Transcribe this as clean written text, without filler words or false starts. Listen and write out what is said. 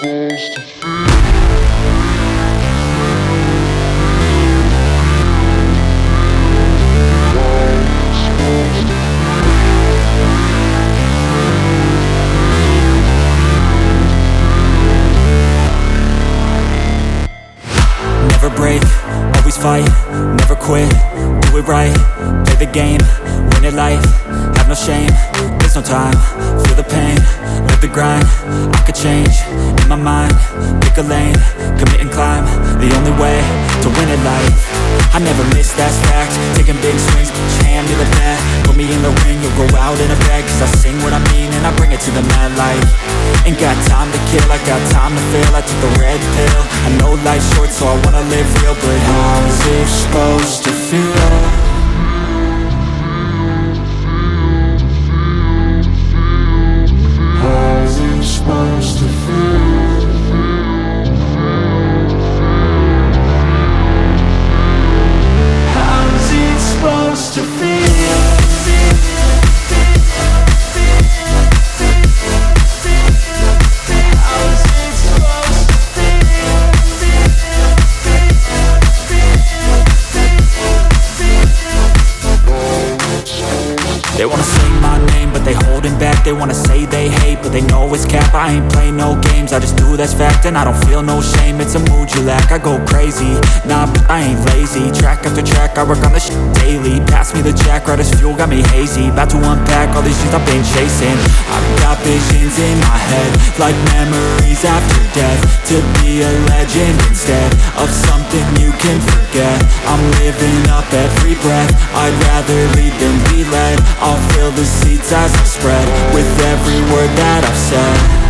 Never break, always fight, never quit, do it right, play the game, win it life, have no shame, there's no time, feel the pain, live the grind, I could change, in my mind, pick a lane, commit and climb, the only way to win it life. I never miss, that's fact, taking big swings, put your hand to the bat, put me in the ring, you'll go out in a bag, cause I sing what I mean and I bring it to the mad light. Ain't got time to kill, I got time to feel, I took the red pill, I know life's short so I wanna live real, but how's it supposed to feel? How's it supposed to feel? How's it supposed to feel? They wanna say my name, but they holding back. They wanna say they hate, but they know it's cap. I ain't play no games, I just do that's fact. And I don't feel no shame, it's a mood you lack. I go crazy, nah, but I ain't lazy. Track after track, I work on this shit daily. Pass me the jack, right as fuel, got me hazy. About to unpack all these things I've been chasing. I've got visions in my head, like memories after death. To be a legend instead of something you can forget. I'm living up every breath, I'd rather lead than be led. I'll fill the seats as I spread with every word that I've said.